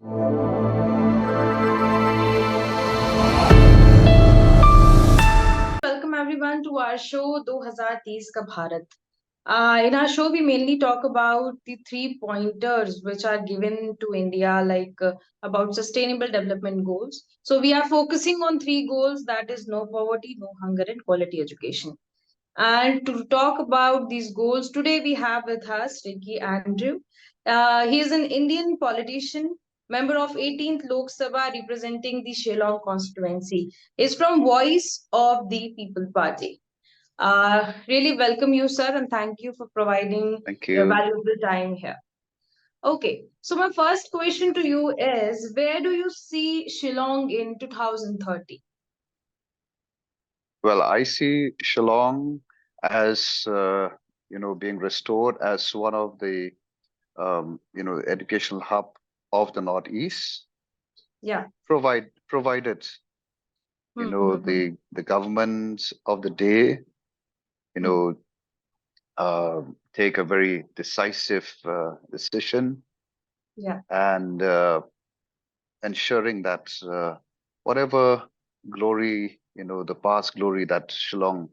Welcome everyone to our show 2030kabharat. In our show, we mainly talk about the 3 pointers which are given to India, about sustainable development goals. So we are focusing on three goals, that is no poverty, no hunger, and quality education. And to talk about these goals, today we have with us Ricky Andrew. He is an Indian politician, member of 18th Lok Sabha representing the Shillong constituency. He's from Voice of the People Party. Really welcome you, sir, and thank you for providing Thank your you. valuable time here. Okay, so my first question to you is, where do you see Shillong in 2030? Well, I see Shillong as being restored as one of the educational hub of the Northeast. Yeah. Provided the governments of the day take a very decisive decision. Yeah. And ensuring that whatever glory, the past glory that Shillong,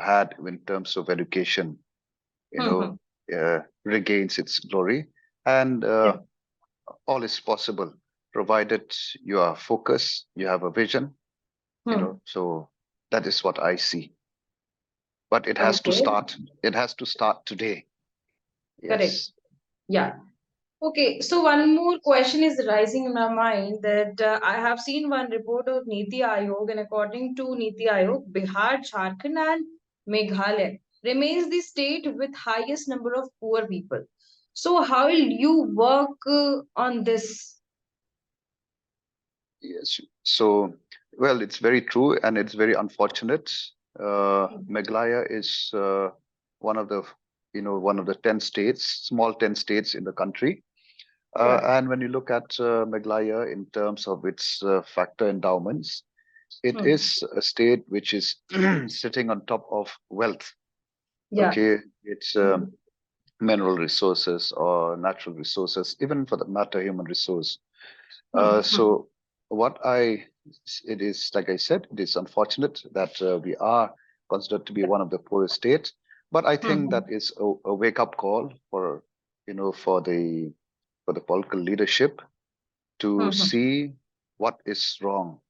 had in terms of education, regains its glory. And Yeah. all is possible, provided you are focused, you have a vision, so that is what I see. But it has to Okay. start. It has to start today. Correct. Yes. Yeah. Okay, so one more question is rising in my mind that I have seen one report of Niti Aayog, and according to Niti Aayog, Bihar, Jharkhand, and Meghalaya remains the state with highest number of poor people. So, how will you work on this? Yes. So, well, it's very true and it's very unfortunate. Meghalaya is one of the, one of the 10 states, small 10 states in the country. Yeah. And when you look at Meghalaya in terms of its factor endowments, it is a state which is sitting on top of wealth. Yeah. Okay, it's mineral resources or natural resources, even for that matter, human resource. So what it is, like I said, it is unfortunate that we are considered to be one of the poorest states, but I think that is a wake-up call for, for the political leadership to see what is wrong.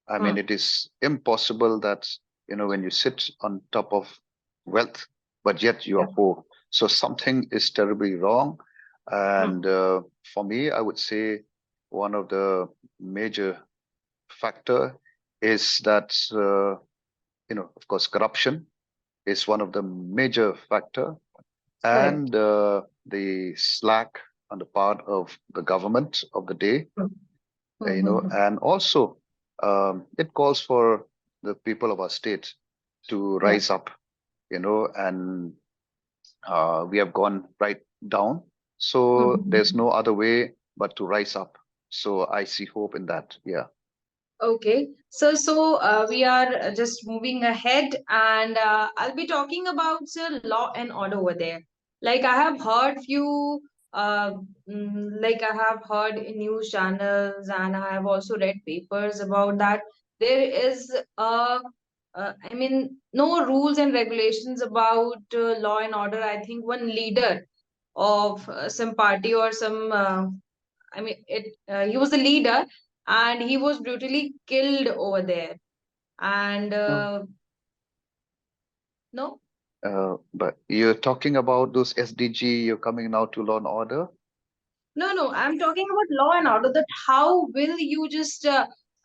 I mean, it is impossible that, when you sit on top of wealth, but yet you are poor. So something is terribly wrong. And for me, I would say one of the major factor is that, of course, corruption is one of the major factor, and the slack on the part of the government of the day, and also it calls for the people of our state to rise up, and we have gone right down. So there's no other way but to rise up. So I see hope in that. Yeah. Okay, so we are just moving ahead, and I'll be talking about law and order over there. Like I have heard few, like I have heard in news channels, and I have also read papers about that. There is I mean, no rules and regulations about law and order. I think one leader of some party or some he was the leader and he was brutally killed over there. And No. no, But you're talking about those SDG, you're coming now to law and order. no, I'm talking about law and order. That how will you just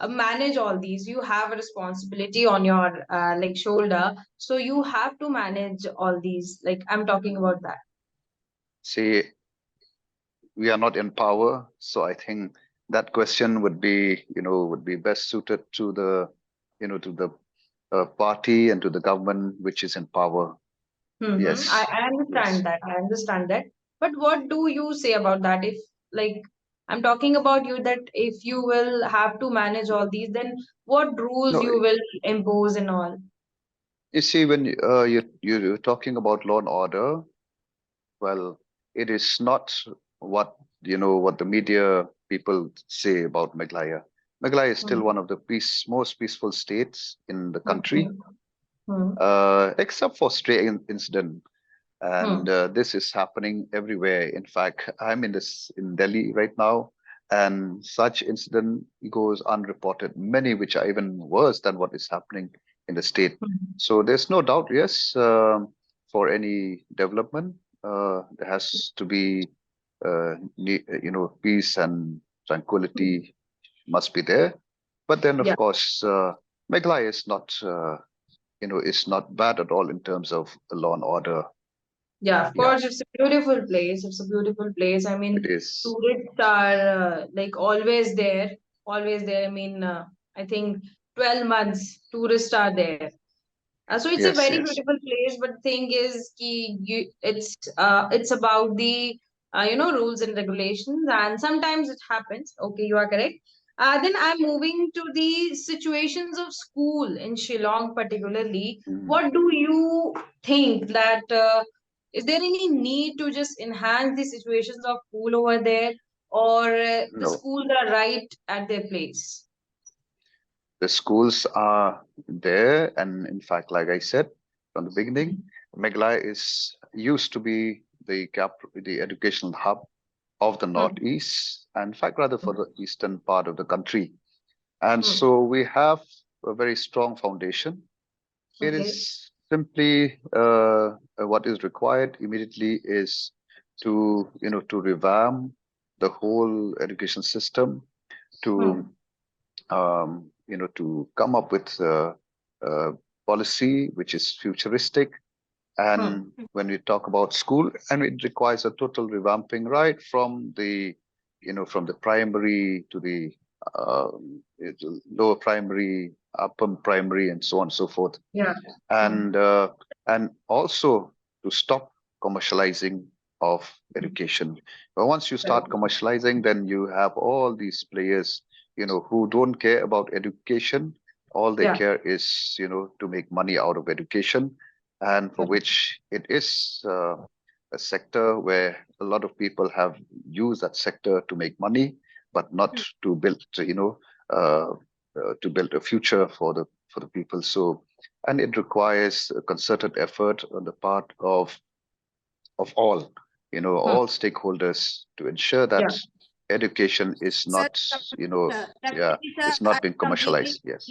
manage all these? You have a responsibility on your shoulder, so you have to manage all these. Like I'm talking about that. See, we are not in power, so I think that question would be best suited to the, to the party and to the government which is in power. Yes. I Yes. understand that. I understand that. But what do you say about that? If like I'm talking about you that if you will have to manage all these, then what rules No, you will impose and all? you see, when you're talking about law and order, well, it is not what what the media people say about Meghalaya. Meghalaya is still one of the most peaceful states in the country, except for stray incident. And this is happening everywhere. In fact, I'm in Delhi right now, and such incident goes unreported. Many which are even worse than what is happening in the state. So there's no doubt, yes, for any development, there has to be, peace and tranquility must be there. But then, of Yeah. course, Meghalaya is not bad at all in terms of law and order. Yeah, of Yeah, course, it's a beautiful place. It's a beautiful place. I it mean, is. tourists are like always there, always there. I mean, I think 12 months tourists are there. So it's a Yes, very yes. beautiful place, but thing is, it's about the rules and regulations, and sometimes it happens. Okay, you are correct. Then I'm moving to the situations of school in Shillong, particularly. Mm, What do you think that is there any need to just enhance the situations of school over there, or the no, schools are right at their place? the schools are there, and in fact, like I said from the beginning, Meghalaya is used to be the educational hub of the Hmm. Northeast, and in fact, rather for Hmm. the eastern part of the country. And Hmm. so we have a very strong foundation. It Okay. is simply what is required immediately is to revamp the whole education system, to Hmm. to come up with a policy which is futuristic. Hmm. And when we talk about school, and it requires a total revamping, right from the primary to the lower primary, upper primary, and so on and so forth. Yeah. Hmm. And also to stop commercializing of Hmm. education. But once you Correct. start commercializing, then you have all these players, who don't care about education. All they Yeah. care is, to make money out of education, and for Hmm. which it is a sector where a lot of people have used that sector to make money, but not to build, to build a future for the people. So, and it requires a concerted effort on the part of Hmm. all stakeholders to ensure Yeah. that education is Sir, not, yeah, definitely, sir, is I not being completely commercialized. Yes.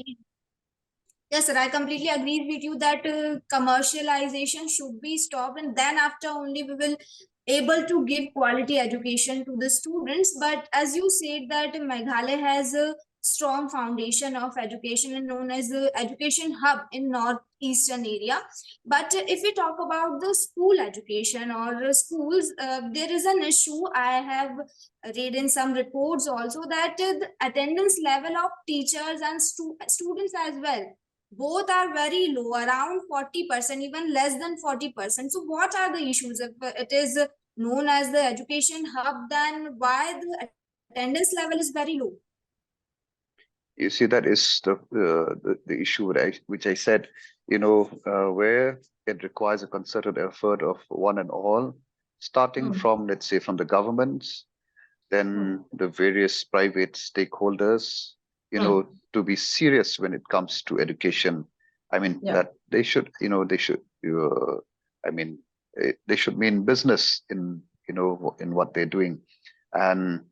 yes, sir. I completely agree with you that commercialization should be stopped, and then after only we will able to give quality education to the students. But as you said that Meghalaya has a strong foundation of education and known as the education hub in northeastern area. But if we talk about the school education or schools, there is an issue. I have read in some reports also that the attendance level of teachers and students as well, both are very low, around 40%, even less than 40%. So what are the issues? If it is known as the education hub, then why the attendance level is very low? You see, that is the issue which I said, where it requires a concerted effort of one and all, starting Hmm. from, let's say, from the governments, Hmm. then the various private stakeholders, Hmm. to be serious when it comes to education. I mean, Yeah. that I mean, they should mean business in what they're doing, and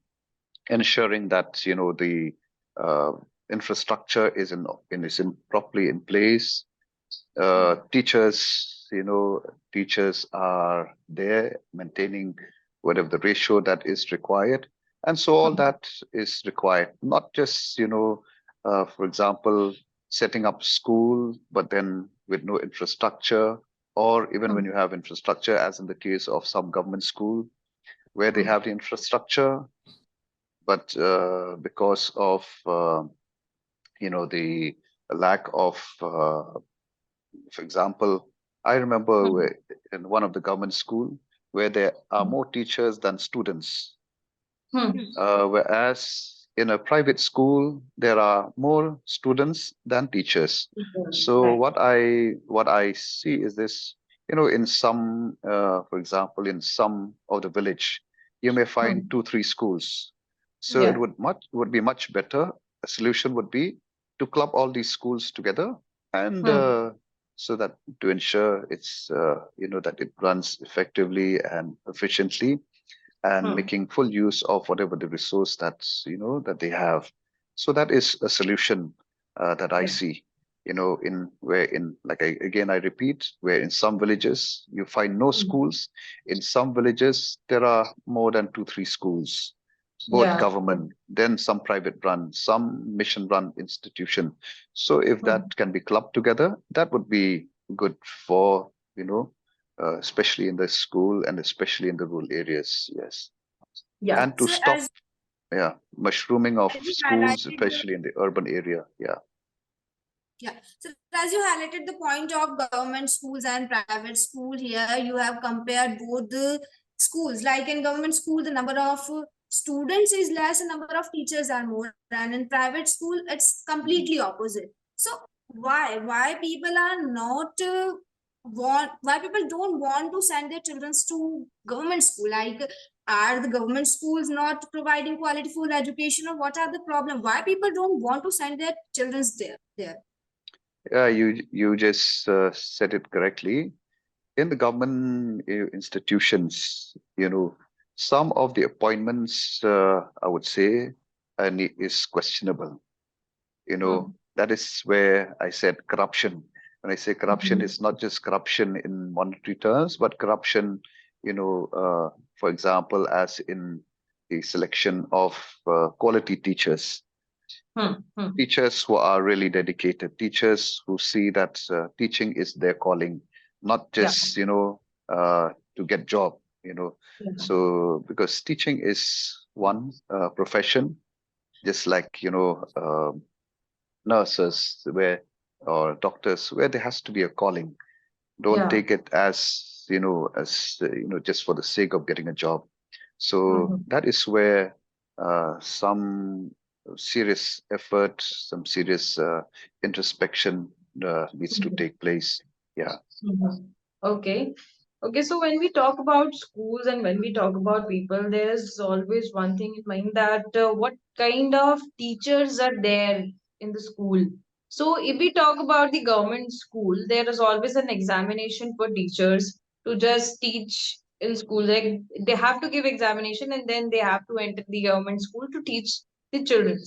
ensuring that, the uh, infrastructure is in properly in place. Hmm. Teachers are there maintaining whatever the ratio that is required. And so all Hmm. that is required, not just, for example, setting up school, but then with no infrastructure, or even when Hmm. you have infrastructure, as in the case of some government school, where they Hmm. have the infrastructure, but because of, the lack of, for example, I remember Hmm. in one of the government school where there are Hmm. more teachers than students, Hmm. whereas in a private school there are more students than teachers. So Right. what I see is this, in some, for example, in some of the village, you may Hmm. find two, three schools, So it would be much better. A solution would be to club all these schools together, and so that to ensure it's that it runs effectively and efficiently, and making full use of whatever the resource that they have. So that is a solution that I see. Again, I repeat, where in some villages you find no schools, in some villages there are more than 2, 3 schools, both Yeah. government, then some private run, some mission run institution. So if that can be clubbed together, that would be good for, especially in the school and especially in the rural areas. Yes. Yeah. And to So stop, yeah, mushrooming of as you schools, highlighted especially in the urban area. Yeah. Yeah. So as you highlighted the point of government schools and private school here, you have compared both the schools. Like in government school, the number of students is less, the number of teachers are more. And in private school, it's completely opposite. So why people are not why people don't want to send their children to government school? Like, are the government schools not providing quality full education, or what are the problem? Why people don't want to send their children there? Yeah, you just said it correctly. In the government institutions, some of the appointments, I would say, is questionable. That is where I said corruption. When I say corruption, it's not just corruption in monetary terms, but corruption, for example, as in the selection of quality teachers. Teachers who are really dedicated, teachers who see that teaching is their calling, not Yeah. just to get job. So because teaching is one profession, just like nurses or doctors, where there has to be a calling. Don't Yeah. take it as just for the sake of getting a job. So that is where some serious effort, some serious introspection needs to take place. Yeah. Okay. Okay, so when we talk about schools and when we talk about people, there's always one thing in mind that what kind of teachers are there in the school. So if we talk about the government school, there is always an examination for teachers to just teach in school. Like they have to give examination and then they have to enter the government school to teach the children.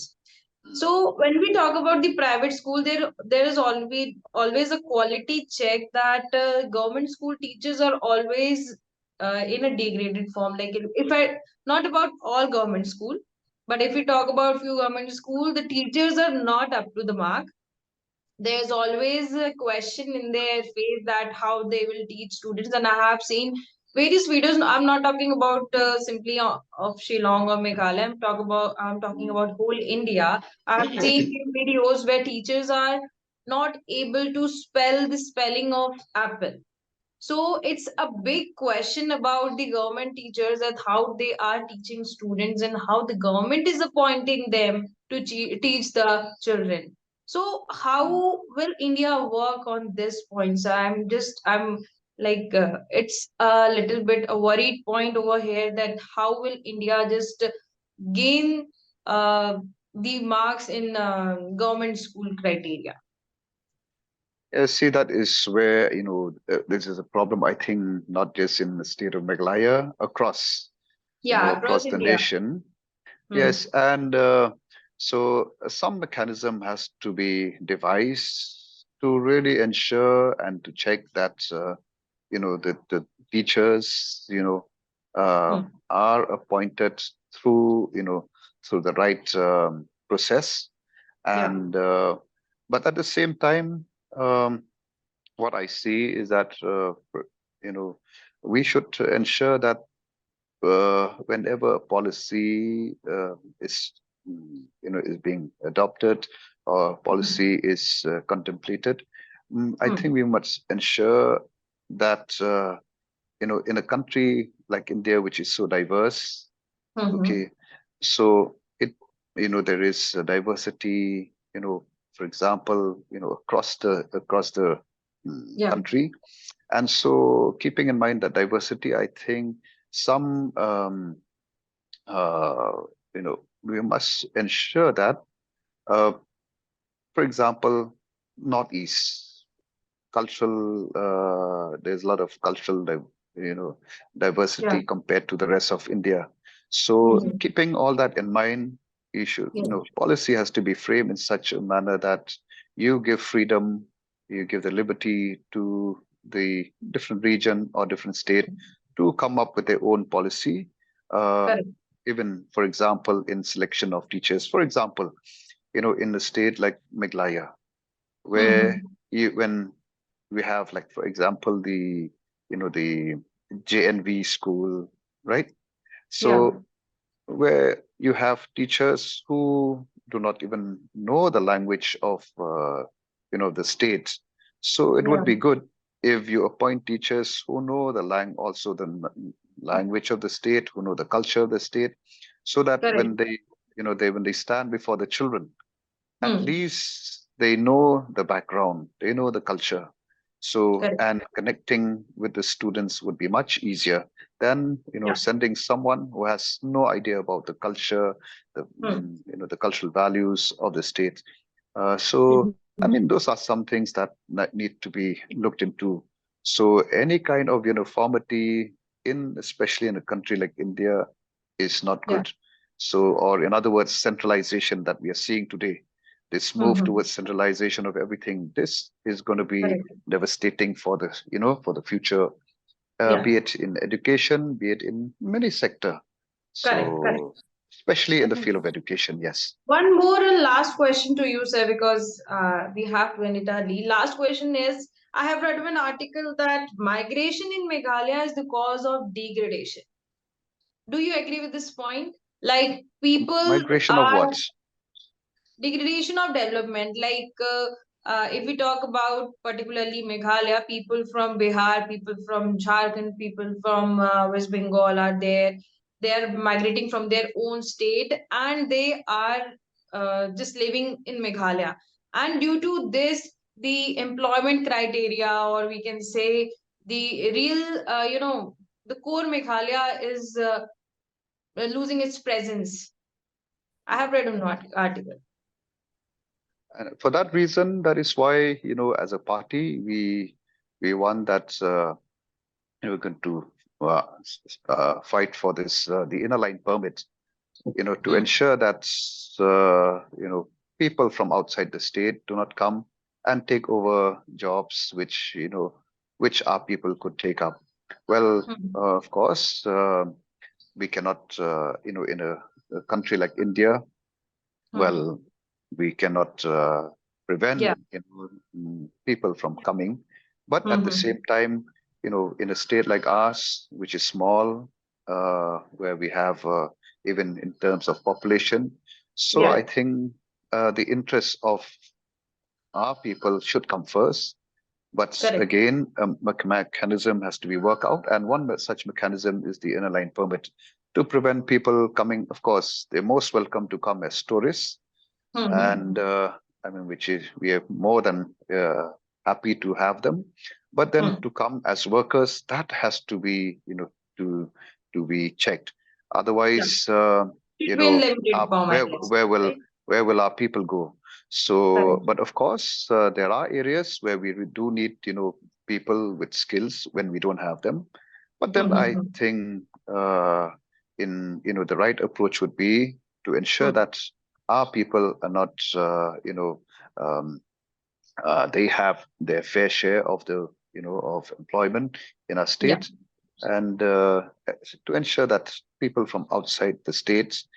So when we talk about the private school, there is always a quality check that government school teachers are always in a degraded form. Like if I not about all government school, but if we talk about few government school, the teachers are not up to the mark. There's always a question in their face that how they will teach students, and I have seen various videos. I'm not talking about simply of Shillong or Meghalaya. I'm talking about whole India. I've seen videos where teachers are not able to spell the spelling of apple. So it's a big question about the government teachers and how they are teaching students and how the government is appointing them to teach the children. So how will India work on this point? So I'm like it's a little bit a worried point over here that how will India just gain the marks in government school criteria? See, that is where, this is a problem, I think, not just in the state of Meghalaya, Yeah, across across the India. nation. Hmm. Yes, and so some mechanism has to be devised to really ensure and to check that, the teachers, are appointed through, through the right process. Yeah. And, but at the same time, um, what I see is that you know we should ensure that whenever a policy is being adopted or policy is contemplated, I Hmm. think we must ensure that in a country like India, which is so diverse, Hmm. okay, so there is a diversity, for example, across the Yeah. country. And so keeping in mind that diversity, I think some uh, we must ensure that, uh, for example, Northeast cultural, there's a lot of cultural, Yeah. diversity compared to the rest of India. So keeping all that in mind, you should, Yeah. policy has to be framed in such a manner that you give freedom, you give the liberty to the different region or different state to come up with their own policy. Uh, Correct. Even, for example, in selection of teachers, for example, in a state like Meghalaya, where when we have, like, for example, the JNV school, right? Yeah. So where you have teachers who do not even know the language of the state. So it Yeah. would be good if you appoint teachers who know the also the language of the state, who know the culture of the state, so that Correct. when they stand before the children, at Hmm. least they know the background, they know the culture. So, Correct. and connecting with the students would be much easier than, Yeah. sending someone who has no idea about the culture, the cultural values of the state. So, I mean, those are some things that need to be looked into. So, any kind of uniformity especially in a country like India, is not Yeah. good. So, or in other words, centralization that we are seeing today, this move towards centralization of everything, this is going to be Correct. devastating for the future, Yeah. be it in education, be it in many sector. Correct. Correct. So, especially in the field of Definitely. education, yes. One more and last question to you, sir, because we have to end it early. Last question is, I have read an article that migration in Meghalaya is the cause of degradation. Do you agree with this point? Like people Migration of are what? degradation of development. If we talk about particularly Meghalaya, people from Bihar, people from Jharkhand, people from West Bengal are there. They are migrating from their own state and they are just living in Meghalaya. And due to this, the employment criteria, or we can say the real, the core Meghalaya is losing its presence. I have read an article. And for that reason, that is why, as a party, we want that, we're going to fight for this, the inner line permit, to Hmm. ensure that people from outside the state do not come and take over jobs which our people could take up. Well, Hmm. of course, we cannot, in a country like India, Hmm. well, we cannot Yeah. prevent people from coming, but at the Hmm. same time, in a state like ours, which is small, where we have, even in terms of population, so I Yeah. think the interests of our people should come first. But Correct. again, a mechanism has to be worked out, and one such mechanism is the inner line permit to prevent people coming. Of course, they're most welcome to come as tourists, Hmm. and I mean, which is, we are more than happy to have them, but then Hmm. to come as workers, that has to be, to be checked. Yeah. Otherwise, Should be in limited form, I where guess. will Right? our people go? So, Correct. but of course, there are areas where we do need, people with skills when we don't have them. But then I Hmm. think, in the right approach would be to ensure Hmm. that our people are not, um, they have their fair share of the, of employment in our Yeah. state, and to ensure that people from outside the states,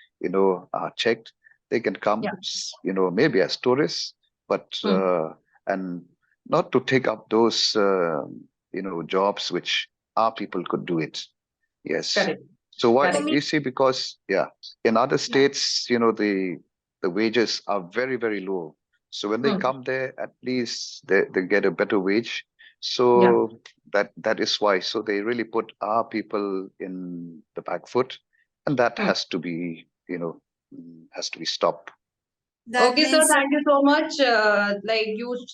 are checked. They can come, Yeah. maybe as tourists, but Hmm. and not to take up those, jobs which our people could do it. Yes. Correct. So what For Correct. me, you see, because yeah, in other yeah, states, the wages are very, very low. So when they Hmm. come there, at least they get a better wage. Yeah. So that is why. So they really put our people in the back foot, and that Hmm. has to be, has to be stopped. that Okay, sir. means Thank you so much.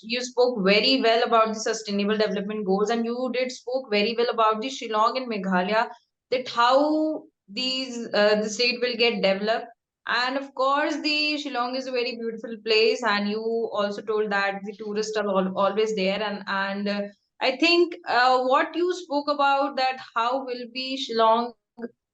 You spoke very well about the sustainable development goals, and you did spoke very well about the Shillong and Meghalaya, that how the state will get developed. And of course, the Shillong is a very beautiful place, and you also told that the tourists are always there. And I think what you spoke about, that how will be Shillong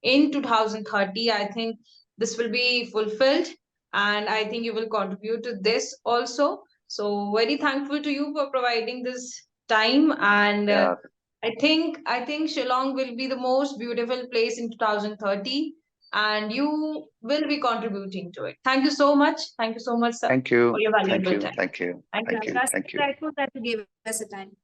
in 2030, I think this will be fulfilled, and I think you will contribute to this also. So very thankful to you for providing this time, and Yeah, I think Shillong will be the most beautiful place in 2030, and you will be contributing to it. Thank you so much. Thank you so much, sir, thank for you, your thank valuable you, time. thank you, Thank Yeah, you. thank you, Rasa thank you. grateful that you gave us a time.